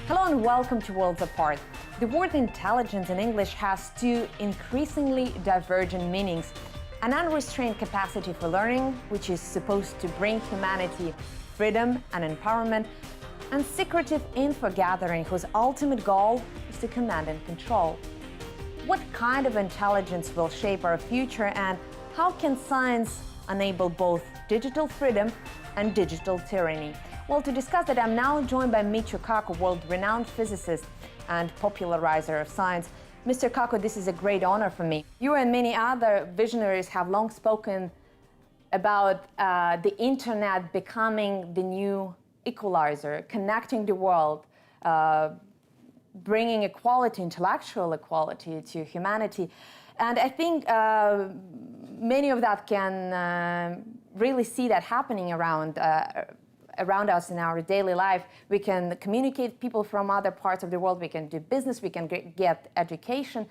Hello and welcome to Worlds Apart. The word intelligence in English has two increasingly divergent meanings. An unrestrained capacity for learning, which is supposed to bring humanity freedom and empowerment, and secretive info gathering, whose ultimate goal is to command and control. What kind of intelligence will shape our future, and how can science enable both digital freedom and digital tyranny? Well, to discuss that, I'm now joined by Michio Kaku, world-renowned physicist and popularizer of science. Mr. Kaku, this is a great honor for me. You and many other visionaries have long spoken about the internet becoming the new equalizer, connecting the world, bringing equality, intellectual equality to humanity. And I think many of that can really see that happening around us in our daily life. We can communicate with people from other parts of the world, we can do business, we can get education.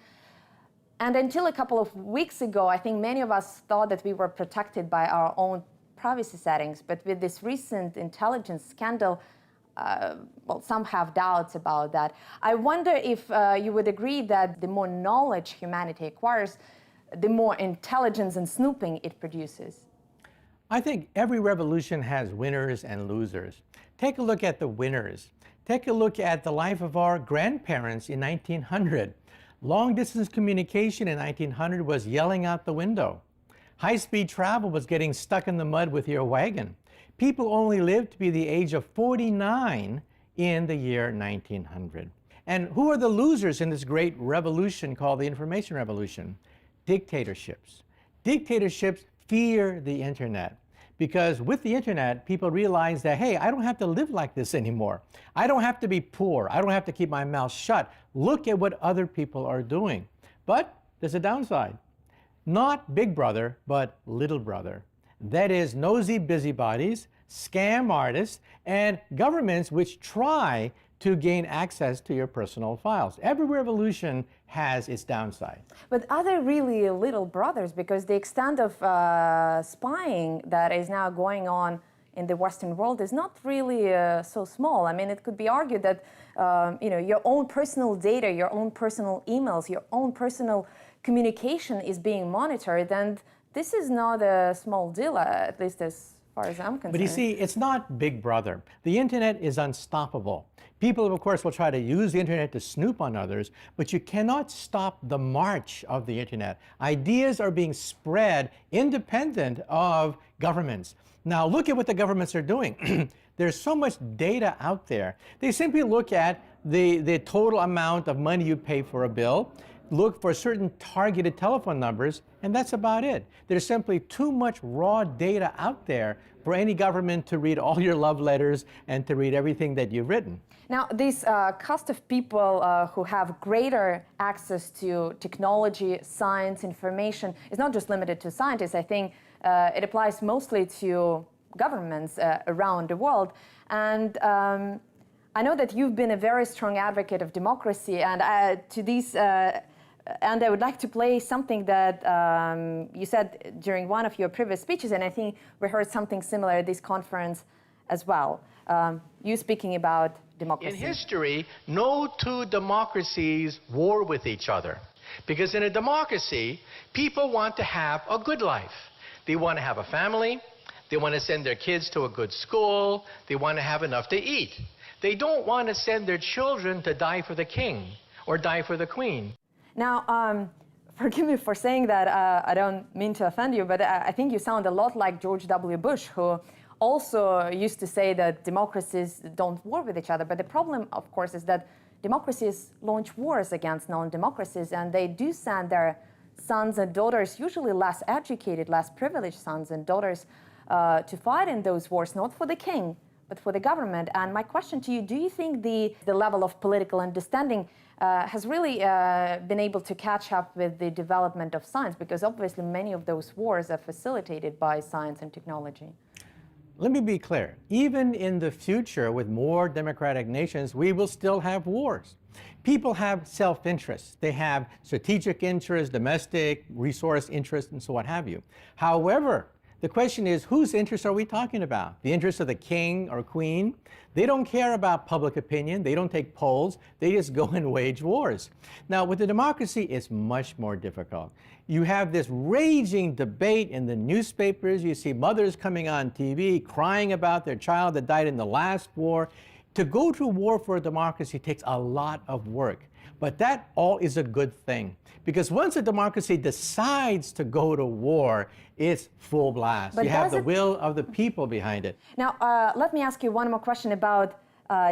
And until a couple of weeks ago, I think many of us thought that we were protected by our own privacy settings. But with this recent intelligence scandal, well, some have doubts about that. I wonder if you would agree that the more knowledge humanity acquires, the more intelligence and snooping it produces. I think every revolution has winners and losers. Take a look at the winners. Take a look at the life of our grandparents in 1900. Long-distance communication in 1900 was yelling out the window. High-speed travel was getting stuck in the mud with your wagon. People only lived to be the age of 49 in the year 1900. And who are the losers in this great revolution called the information revolution? Dictatorships. Dictatorships fear the internet, because with the internet, people realize that, hey, I don't have to live like this anymore. I don't have to be poor. I don't have to keep my mouth shut. Look at what other people are doing. But there's a downside. Not Big Brother, but Little Brother. That is nosy busybodies, scam artists, and governments which try to gain access to your personal files. Every revolution has its downside. But are they really little brothers? Because the extent of spying that is now going on in the Western world is not really so small. I mean, it could be argued that your own personal data, your own personal emails, your own personal communication is being monitored, and this is not a small deal, at least as far as I'm concerned. But you see, it's not Big Brother. The internet is unstoppable. People, of course, will try to use the internet to snoop on others, but you cannot stop the march of the internet. Ideas are being spread independent of governments. Now, look at what the governments are doing. There's so much data out there. They simply look at the total amount of money you pay for a bill, look for certain targeted telephone numbers, and that's about it. There's simply too much raw data out there for any government to read all your love letters and to read everything that you've written. Now, this cast of people who have greater access to technology, science, information is not just limited to scientists. I think it applies mostly to governments around the world. And I know that you've been a very strong advocate of democracy, and and I would like to play something that you said during one of your previous speeches, and I think we heard something similar at this conference as well. You speaking about democracy. In history, no two democracies war with each other. Because in a democracy, people want to have a good life. They want to have a family, they want to send their kids to a good school, they want to have enough to eat. They don't want to send their children to die for the king or die for the queen. Now, forgive me for saying that, I don't mean to offend you, but I think you sound a lot like George W. Bush, who also used to say that democracies don't war with each other. But the problem, of course, is that democracies launch wars against non-democracies, and they do send their sons and daughters, usually less educated, less privileged sons and daughters, to fight in those wars, not for the king, but for the government. And my question to you, do you think the level of political understanding has really been able to catch up with the development of science? Because obviously many of those wars are facilitated by science and technology. Let me be clear. Even in the future, with more democratic nations, we will still have wars. People have self-interest. They have strategic interests, domestic, resource interests, and so what have you. However, The question is, whose interests are we talking about? The interests of the king or queen? They don't care about public opinion. They don't take polls. They just go and wage wars. Now, with the democracy, it's much more difficult. You have this raging debate in the newspapers. You see mothers coming on TV crying about their child that died in the last war. To go to war for a democracy takes a lot of work. But that all is a good thing, because once a democracy decides to go to war, it's full blast. You have the will of the people behind it. Now, let me ask you one more question about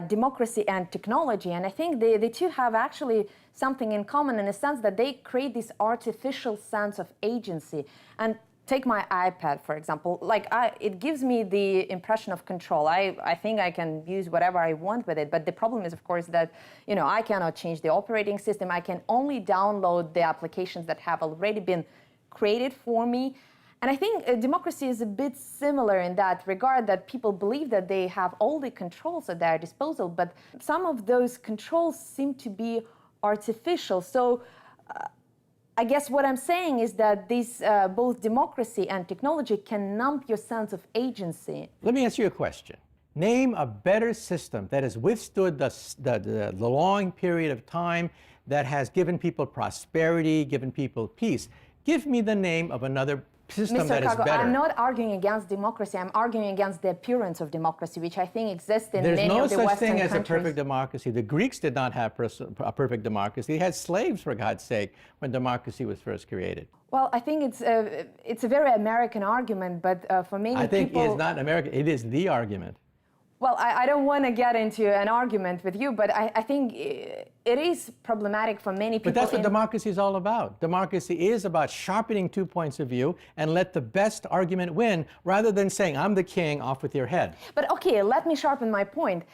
democracy and technology. And I think the two have actually something in common in a sense that they create this artificial sense of agency. And take my iPad, for example. It gives me the impression of control. I think I can use whatever I want with it, but the problem is, of course, that I cannot change the operating system. I can only download the applications that have already been created for me. And I think democracy is a bit similar in that regard, that people believe that they have all the controls at their disposal, but some of those controls seem to be artificial. So I guess what I'm saying is that this, both democracy and technology can numb your sense of agency. Let me ask you a question. Name a better system that has withstood the long period of time, that has given people prosperity, given people peace. Give me the name of another system Mr. that is Kaku, better. I'm not arguing against democracy. I'm arguing against the appearance of democracy, which I think exists in many of the Western countries. There's no such thing as a perfect democracy. The Greeks did not have a perfect democracy. They had slaves, for God's sake, when democracy was first created. Well, I think it's a very American argument, but for many people... I think it's not American. It is the argument. Well, I don't want to get into an argument with you, but I think it is problematic for many people. But that's what democracy is all about. Democracy is about sharpening 2 points of view and let the best argument win, rather than saying, I'm the king, off with your head. But okay, let me sharpen my point.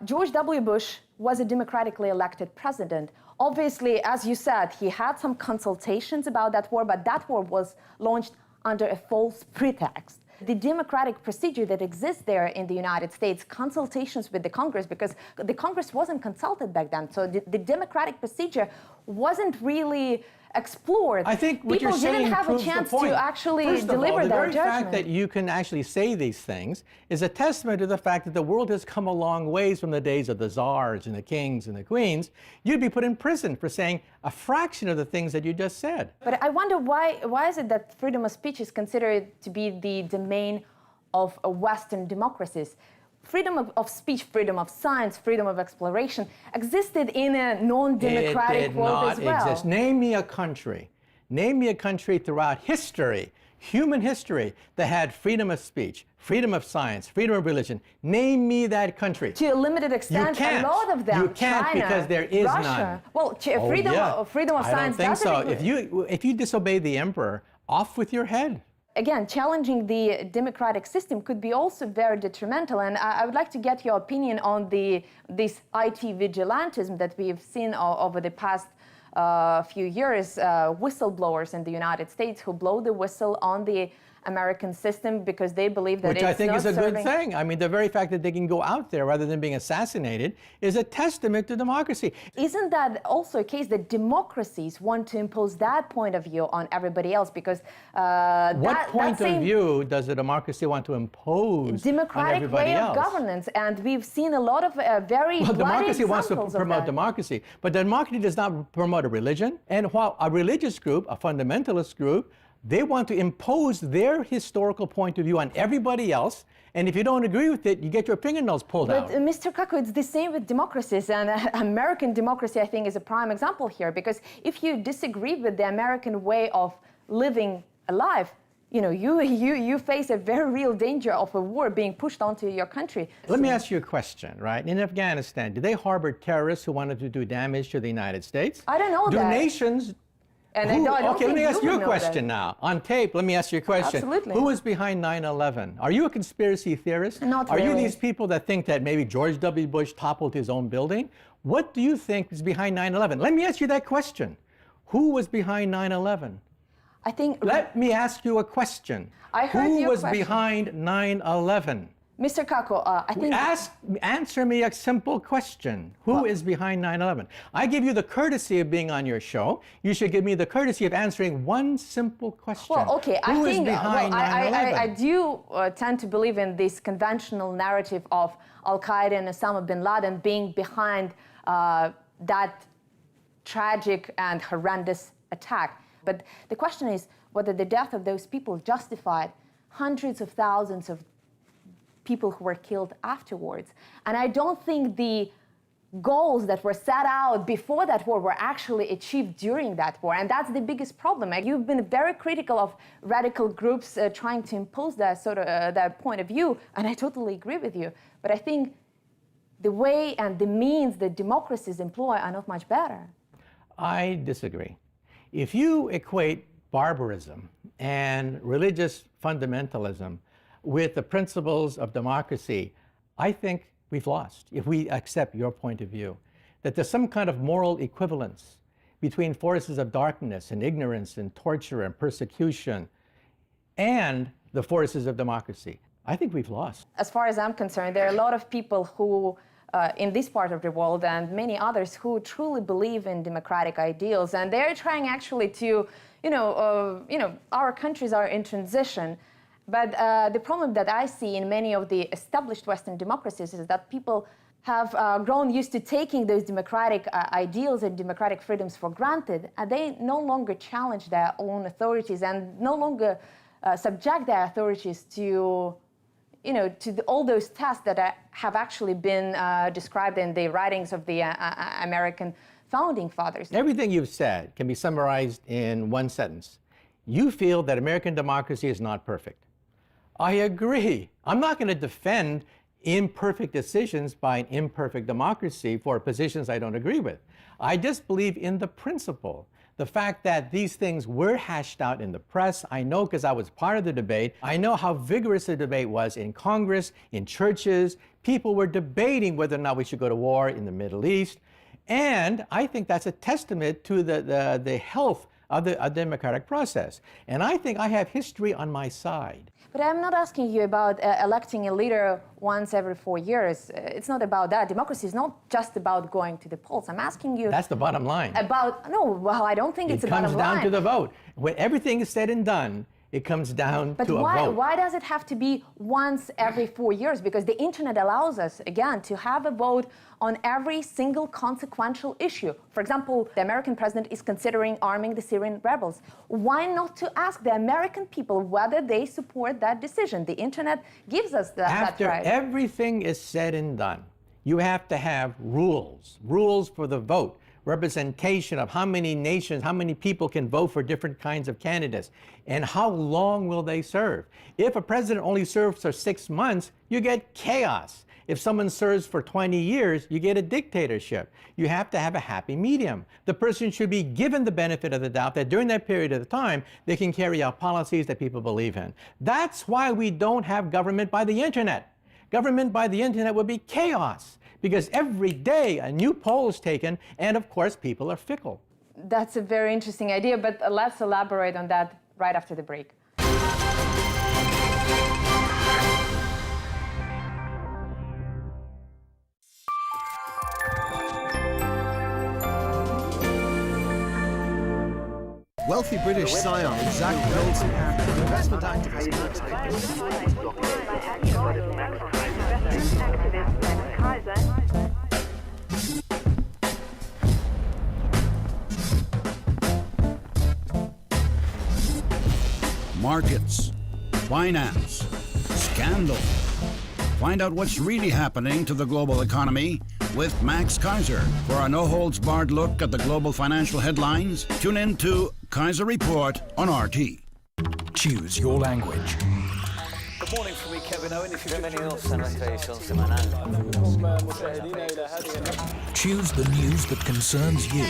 George W. Bush was a democratically elected president. Obviously, as you said, he had some consultations about that war, but that war was launched under a false pretext. The democratic procedure that exists there in the United States, consultations with the Congress, because the Congress wasn't consulted back then, so the democratic procedure wasn't really explored. I think what you're saying didn't have a proves the chance point. to actually First of deliver all, the their very judgment. fact that you can actually say these things is a testament to the fact that the world has come a long ways from the days of the czars and the kings and the queens. You'd be put in prison for saying a fraction of the things that you just said. But I wonder why is it that freedom of speech is considered to be the domain of Western democracies? Freedom of speech, freedom of science, freedom of exploration existed in a non-democratic world as well. It did not exist. Name me a country throughout history, human history, that had freedom of speech, freedom of science, freedom of religion. Name me that country. To a limited extent, a lot of them. You can't, China, because there is Russia. None. Well, freedom of science. I don't think so. If you disobey the emperor, off with your head. Again, challenging the democratic system could be also very detrimental, and I would like to get your opinion on this IT vigilantism that we've seen over the past few years. Whistleblowers in the United States who blow the whistle on the American system because they believe that Which I think is a good thing. I mean, the very fact that they can go out there rather than being assassinated is a testament to democracy. Isn't that also a case that democracies want to impose that point of view on everybody else? Because what point of view does a democracy want to impose democratic on everybody else? Way of governance, and we've seen a lot of very bloody democracy wants to examples promote democracy, but democracy does not promote a religion. And while a religious group, a fundamentalist group, they want to impose their historical point of view on everybody else, and if you don't agree with it, you get your fingernails pulled out. But Mr. Kaku, it's the same with democracies, and American democracy, I think, is a prime example here, because if you disagree with the American way of living a life, you face a very real danger of a war being pushed onto your country. Let me ask you a question, right? In Afghanistan, did they harbor terrorists who wanted to do damage to the United States? I don't know that. Do nations... Okay, let me ask you a question now. On tape, let me ask you a question. Absolutely. Who was behind 9/11? Are you a conspiracy theorist? Not really. Are you really. these people that think that maybe George W. Bush toppled his own building? What do you think is behind 9/11? Let me ask you that question. Who was behind 9/11? I think... Let me ask you a question. I heard Who your was question. behind 9/11? Mr. Kaku, I think... Answer me a simple question. Who is behind 9/11? I give you the courtesy of being on your show. You should give me the courtesy of answering one simple question. Well, okay, Who is behind 9/11? I do tend to believe in this conventional narrative of Al-Qaeda and Osama bin Laden being behind that tragic and horrendous attack. But the question is whether the death of those people justified hundreds of thousands of people who were killed afterwards. And I don't think the goals that were set out before that war were actually achieved during that war. And that's the biggest problem. You've been very critical of radical groups trying to impose that sort of that point of view, and I totally agree with you. But I think the way and the means that democracies employ are not much better. I disagree. If you equate barbarism and religious fundamentalism with the principles of democracy, I think we've lost, if we accept your point of view, that there's some kind of moral equivalence between forces of darkness and ignorance and torture and persecution and the forces of democracy. I think we've lost. As far as I'm concerned, there are a lot of people who, in this part of the world and many others, who truly believe in democratic ideals, and they're trying actually to, our countries are in transition. But the problem that I see in many of the established Western democracies is that people have grown used to taking those democratic ideals and democratic freedoms for granted, and they no longer challenge their own authorities and no longer subject their authorities to, all those tests that have actually been described in the writings of the American founding fathers. Everything you've said can be summarized in one sentence. You feel that American democracy is not perfect. I agree. I'm not going to defend imperfect decisions by an imperfect democracy for positions I don't agree with. I just believe in the principle. The fact that these things were hashed out in the press, I know because I was part of the debate. I know how vigorous the debate was in Congress, in churches. People were debating whether or not we should go to war in the Middle East. And I think that's a testament to the health of the democratic process. And I think I have history on my side. But I'm not asking you about electing a leader once every 4 years. It's not about that. Democracy is not just about going to the polls. I'm asking you... That's the bottom line. Well, I don't think it's the bottom line. It comes down to the vote. When everything is said and done, it comes down to a vote. But why does it have to be once every 4 years? Because the internet allows us, again, to have a vote on every single consequential issue. For example, the American president is considering arming the Syrian rebels. Why not to ask the American people whether they support that decision? The internet gives us that right. After everything is said and done, you have to have rules for the vote. Representation of how many nations, how many people can vote for different kinds of candidates, and how long will they serve. If a president only serves for 6 months, you get chaos. If someone serves for 20 years, you get a dictatorship. You have to have a happy medium. The person should be given the benefit of the doubt that during that period of time, they can carry out policies that people believe in. That's why we don't have government by the internet. Government by the internet would be chaos, because every day a new poll is taken, and of course people are fickle. That's a very interesting idea, but let's elaborate on that right after the break. Wealthy British scion Zach Reynolds, investment activist Markets, finance, scandal. Find out what's really happening to the global economy with Max Kaiser. For a no-holds-barred look at the global financial headlines, tune in to Kaiser Report on RT. Choose your language. Good morning from me, Kevin Owen. If Bienvenidos a nuestra edición semanal. Choose the news that concerns you.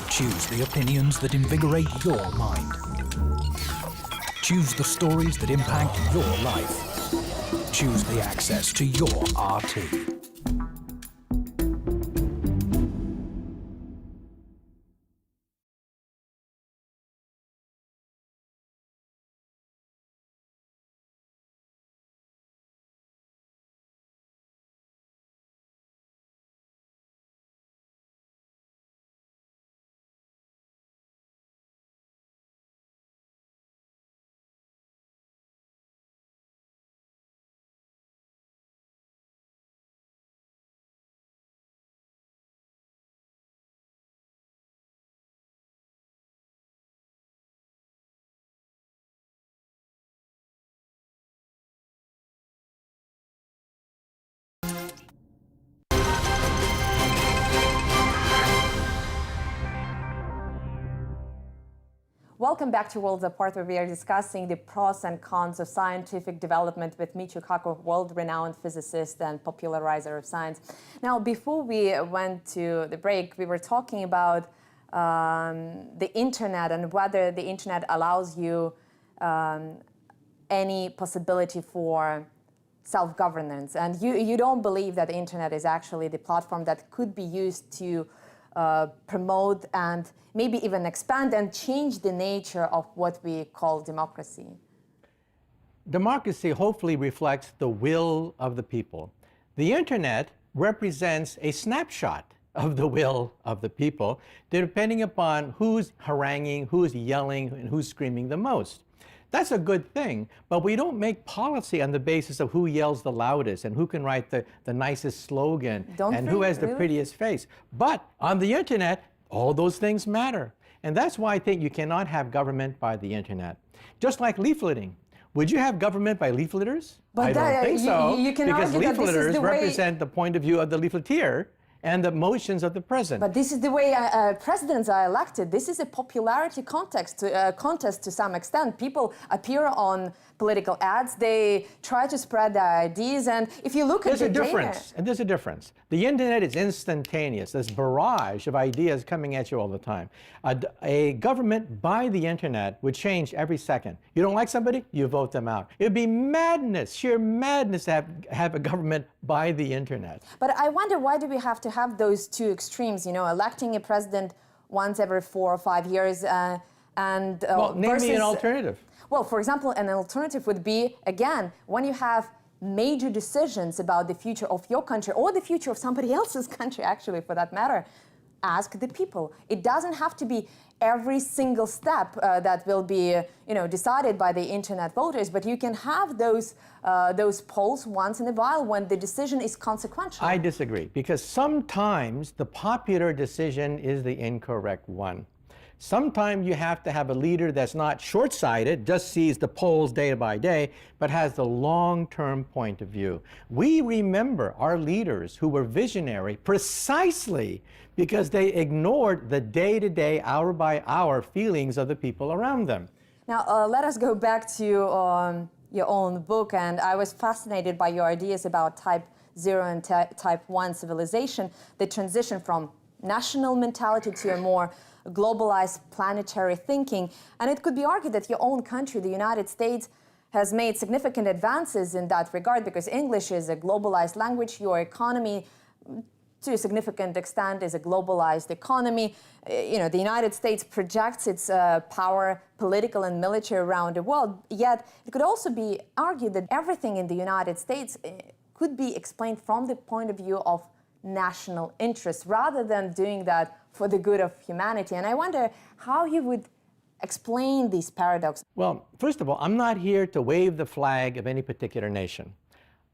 Choose the opinions that invigorate your mind. Choose the stories that impact your life. Choose the access to your RT. Welcome back to Worlds Apart, where we are discussing the pros and cons of scientific development with Michio Kaku, world-renowned physicist and popularizer of science. Now, before we went to the break, we were talking about the internet and whether the internet allows you any possibility for self-governance. And you don't believe that the internet is actually the platform that could be used to promote and maybe even expand and change the nature of what we call democracy. Democracy hopefully reflects the will of the people. The internet represents a snapshot of the will of the people, depending upon who's haranguing, who's yelling, and who's screaming the most. That's a good thing, but we don't make policy on the basis of who yells the loudest and who can write the nicest slogan and who has the prettiest face. But on the internet, all those things matter. And that's why I think you cannot have government by the internet. Just like leafleting. Would you have government by leafleters? But I don't think so, you can because argue that this is the represent the point of view of the leafleteer and the motions of the president. But this is the way presidents are elected. This is a popularity contest to some extent. People appear on political ads. They try to spread their ideas. And if you look at the data... There's a difference. The internet is instantaneous. This barrage of ideas coming at you all the time. A government by the internet would change every second. You don't like somebody, you vote them out. It would be madness, sheer madness to have a government by the internet. But I wonder, why do we have to have those two extremes, you know, electing a president once every 4 or 5 years well, name me an alternative. Well, for example, an alternative would be, again, when you have major decisions about the future of your country or the future of somebody else's country, actually, for that matter, ask the people. It doesn't have to be every single step that will be, you know, decided by the internet voters, but you can have those polls once in a while when the decision is consequential. I disagree, because sometimes the popular decision is the incorrect one. Sometimes you have to have a leader that's not short-sighted, just sees the polls day by day, but has the long-term point of view. We remember our leaders who were visionary precisely because they ignored the day-to-day, hour-by-hour feelings of the people around them. Now, let us go back to your own book, and I was fascinated by your ideas about Type 0 and Type 1 civilization, the transition from national mentality to a more globalized planetary thinking. And it could be argued that your own country, the United States, has made significant advances in that regard because English is a globalized language. Your economy, to a significant extent, is a globalized economy. You know, the United States projects its power, political and military, around the world. Yet it could also be argued that everything in the United States could be explained from the point of view of national interest, rather than doing that for the good of humanity. And I wonder how you would explain these paradoxes. Well, first of all, I'm not here to wave the flag of any particular nation.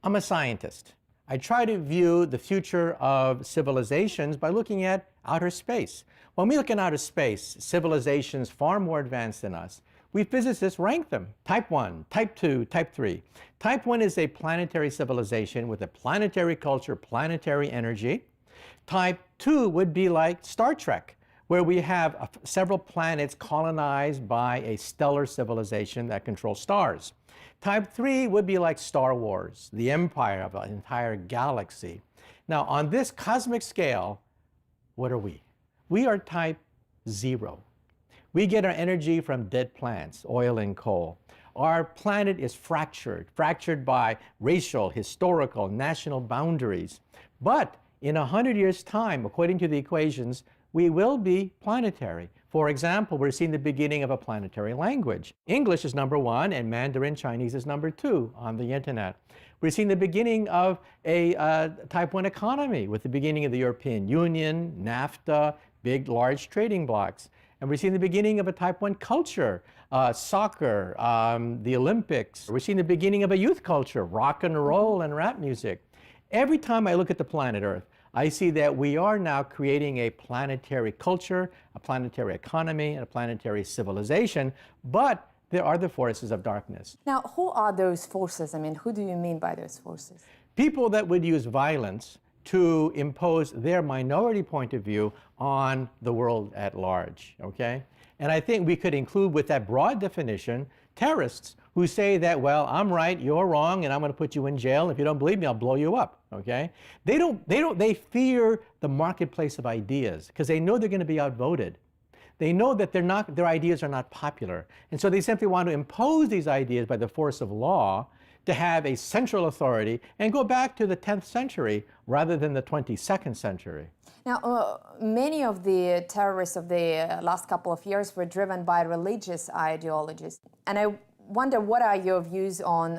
I'm a scientist. I try to view the future of civilizations by looking at outer space. When we look at outer space, civilizations far more advanced than us, we physicists rank them. Type 1, Type 2, Type 3. Type 1 is a planetary civilization with a planetary culture, planetary energy. Type 2 would be like Star Trek, where we have several planets colonized by a stellar civilization that controls stars. Type 3 would be like Star Wars, the empire of an entire galaxy. Now, on this cosmic scale, what are we? We are Type 0. We get our energy from dead plants, oil and coal. Our planet is fractured by racial, historical, national boundaries. But in 100 years' time, according to the equations, we will be planetary. For example, we're seeing the beginning of a planetary language. English is #1 and Mandarin Chinese is #2 on the internet. We're seeing the beginning of a Type 1 economy with the beginning of the European Union, NAFTA, big, large trading blocs. And we're seeing the beginning of a Type 1 culture, soccer, the Olympics. We're seeing the beginning of a youth culture, rock and roll and rap music. Every time I look at the planet Earth, I see that we are now creating a planetary culture, a planetary economy, and a planetary civilization, but there are the forces of darkness. Now, who are those forces? I mean, who do you mean by those forces? People that would use violence to impose their minority point of view on the world at large, okay? And I think we could include with that broad definition terrorists who say that, well, I'm right, you're wrong, and I'm going to put you in jail. If you don't believe me, I'll blow you up, okay? They fear the marketplace of ideas because they know they're going to be outvoted. They know that their ideas are not popular. And so they simply want to impose these ideas by the force of law to have a central authority and go back to the 10th century rather than the 22nd century. Now, many of the terrorists of the last couple of years were driven by religious ideologies. And I wonder, what are your views on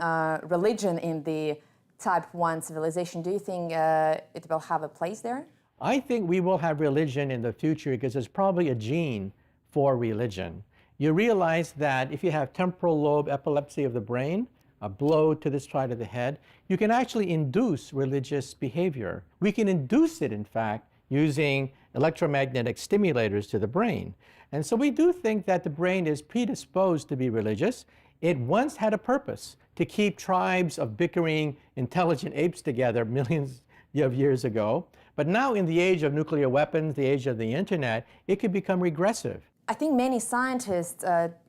religion in the Type 1 civilization? Do you think it will have a place there? I think we will have religion in the future because there's probably a gene for religion. You realize that if you have temporal lobe epilepsy of the brain, a blow to this side of the head, you can actually induce religious behavior. We can induce it, in fact, using electromagnetic stimulators to the brain. And so we do think that the brain is predisposed to be religious. It once had a purpose to keep tribes of bickering, intelligent apes together millions of years ago. But now in the age of nuclear weapons, the age of the internet, it could become regressive. I think many scientists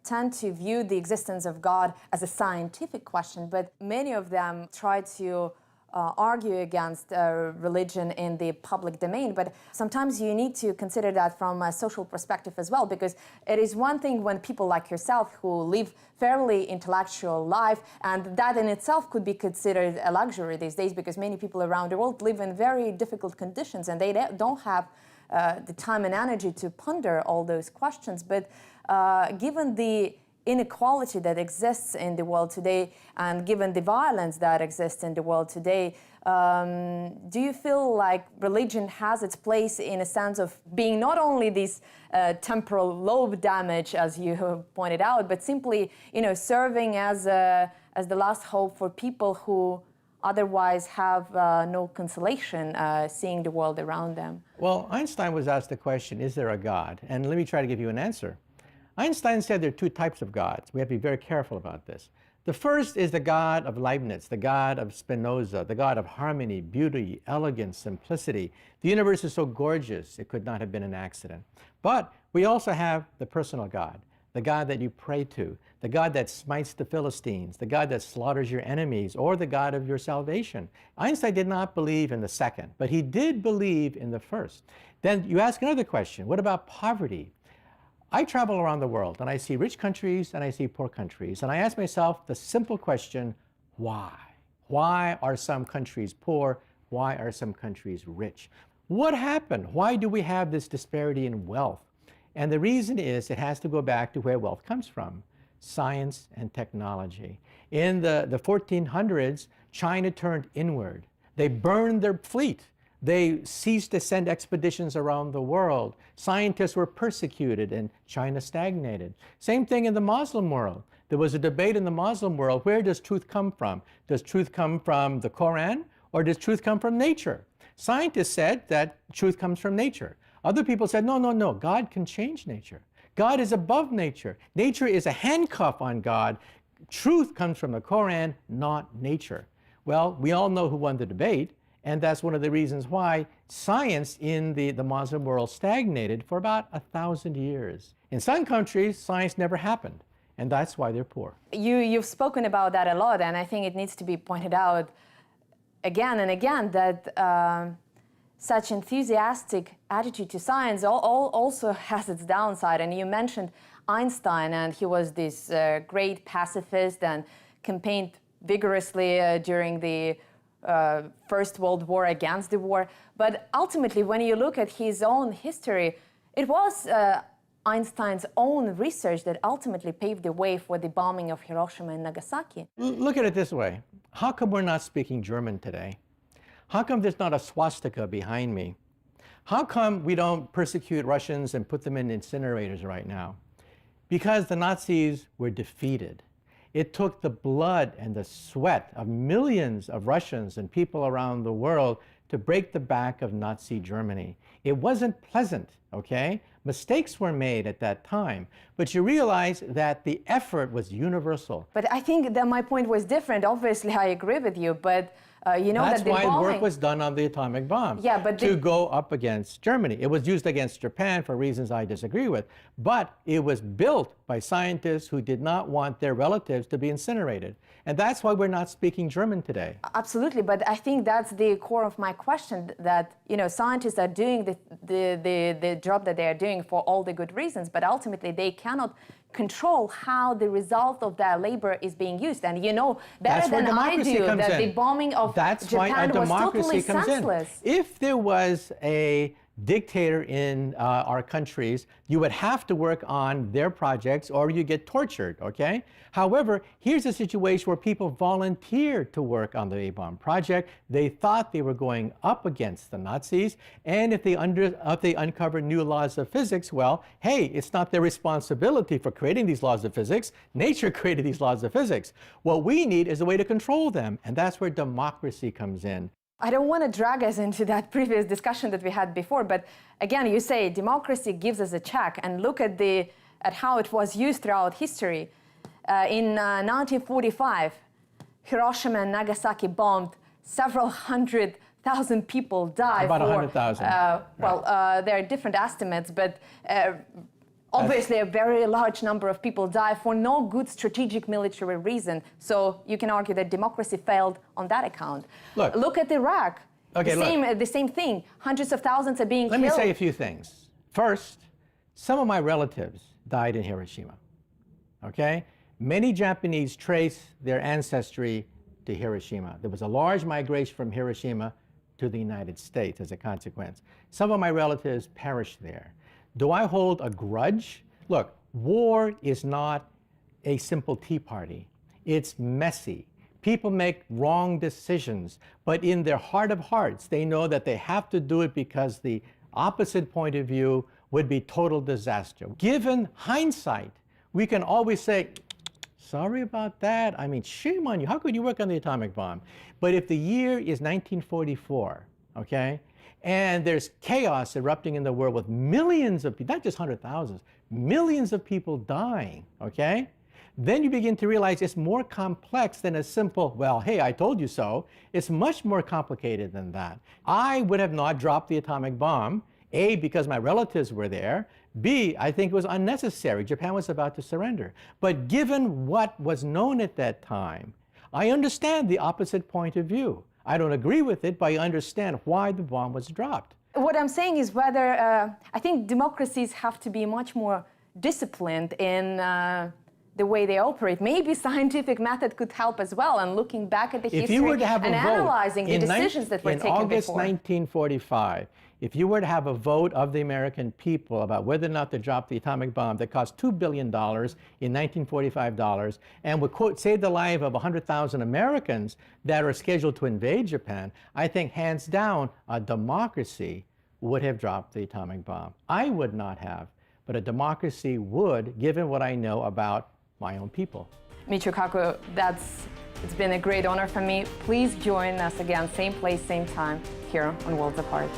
tend to view the existence of God as a scientific question, but many of them try to argue against religion in the public domain. But sometimes you need to consider that from a social perspective as well, because it is one thing when people like yourself who live fairly intellectual life, and that in itself could be considered a luxury these days, because many people around the world live in very difficult conditions and they don't have the time and energy to ponder all those questions. But given the inequality that exists in the world today, and given the violence that exists in the world today, do you feel like religion has its place in a sense of being not only this temporal lobe damage, as you pointed out, but simply, serving as the last hope for people who otherwise have no consolation seeing the world around them? Well, Einstein was asked the question, is there a God? And let me try to give you an answer. Einstein said there are two types of gods. We have to be very careful about this. The first is the God of Leibniz, the God of Spinoza, the God of harmony, beauty, elegance, simplicity. The universe is so gorgeous, it could not have been an accident. But we also have the personal God, the God that you pray to, the God that smites the Philistines, the God that slaughters your enemies, or the God of your salvation. Einstein did not believe in the second, but he did believe in the first. Then you ask another question, what about poverty? I travel around the world and I see rich countries and I see poor countries, and I ask myself the simple question, why? Why are some countries poor? Why are some countries rich? What happened? Why do we have this disparity in wealth? And the reason is it has to go back to where wealth comes from, science and technology. In the 1400s, China turned inward. They burned their fleet. They ceased to send expeditions around the world. Scientists were persecuted and China stagnated. Same thing in the Muslim world. There was a debate in the Muslim world, where does truth come from? Does truth come from the Quran or does truth come from nature? Scientists said that truth comes from nature. Other people said, no, God can change nature. God is above nature. Nature is a handcuff on God. Truth comes from the Quran, not nature. Well, we all know who won the debate. And that's one of the reasons why science in the Muslim world stagnated for about 1,000 years. In some countries, science never happened, and that's why they're poor. You've spoken about that a lot, and I think it needs to be pointed out again and again that such enthusiastic attitude to science also has its downside. And you mentioned Einstein, and he was this great pacifist and campaigned vigorously during the First World War, against the war. But ultimately, when you look at his own history, it was Einstein's own research that ultimately paved the way for the bombing of Hiroshima and Nagasaki. Look at it this way. How come we're not speaking German today? How come there's not a swastika behind me? How come we don't persecute Russians and put them in incinerators right now? Because the Nazis were defeated. It took the blood and the sweat of millions of Russians and people around the world to break the back of Nazi Germany. It wasn't pleasant, okay? Mistakes were made at that time, but you realize that the effort was universal. But I think that my point was different. Obviously, I agree with you, but You know That's that the why bombing... work was done on the atomic bomb. Yeah, but to go up against Germany. It was used against Japan for reasons I disagree with, but it was built by scientists who did not want their relatives to be incinerated. And that's why we're not speaking German today. Absolutely, but I think that's the core of my question, that, you know, scientists are doing the job that they are doing for all the good reasons, but ultimately they cannot control how the result of their labor is being used. And you know better than I do that the bombing of Japan was totally senseless. If there was a dictator in our countries, you would have to work on their projects or you get tortured, okay? However, here's a situation where people volunteered to work on the A-bomb project. They thought they were going up against the Nazis, and if they uncovered new laws of physics, well, hey, it's not their responsibility for creating these laws of physics. Nature created these laws of physics. What we need is a way to control them, and that's where democracy comes in. I don't want to drag us into that previous discussion that we had before, but again, you say democracy gives us a check, and look at how it was used throughout history. In 1945, Hiroshima and Nagasaki bombed. Several 100,000 people died. About 100,000. There are different estimates, but obviously a very large number of people died for no good strategic military reason. So you can argue that democracy failed on that account. Look at Iraq. Okay, the same thing. Hundreds of thousands are being killed. Let me say a few things. First, some of my relatives died in Hiroshima, okay? Many Japanese trace their ancestry to Hiroshima. There was a large migration from Hiroshima to the United States as a consequence. Some of my relatives perished there. Do I hold a grudge? Look, war is not a simple tea party. It's messy. People make wrong decisions, but in their heart of hearts, they know that they have to do it because the opposite point of view would be total disaster. Given hindsight, we can always say, sorry about that. I mean, shame on you. How could you work on the atomic bomb? But if the year is 1944, okay, and there's chaos erupting in the world with millions of people, not just 100,000s, millions of people dying, okay, then you begin to realize it's more complex than a simple, well, hey, I told you so. It's much more complicated than that. I would have not dropped the atomic bomb, A, because my relatives were there, B, I think it was unnecessary. Japan was about to surrender. But given what was known at that time, I understand the opposite point of view. I don't agree with it, but I understand why the bomb was dropped. What I'm saying is whether, I think democracies have to be much more disciplined in the way they operate. Maybe scientific method could help as well, and looking back at the history and analyzing the decisions that were taken before. In August 1945, if you were to have a vote of the American people about whether or not to drop the atomic bomb that cost $2 billion in 1945 dollars and would, quote, save the life of 100,000 Americans that are scheduled to invade Japan, I think hands down a democracy would have dropped the atomic bomb. I would not have, but a democracy would, given what I know about my own people. Michio Kaku, it's been a great honor for me. Please join us again, same place, same time, here on Worlds Apart.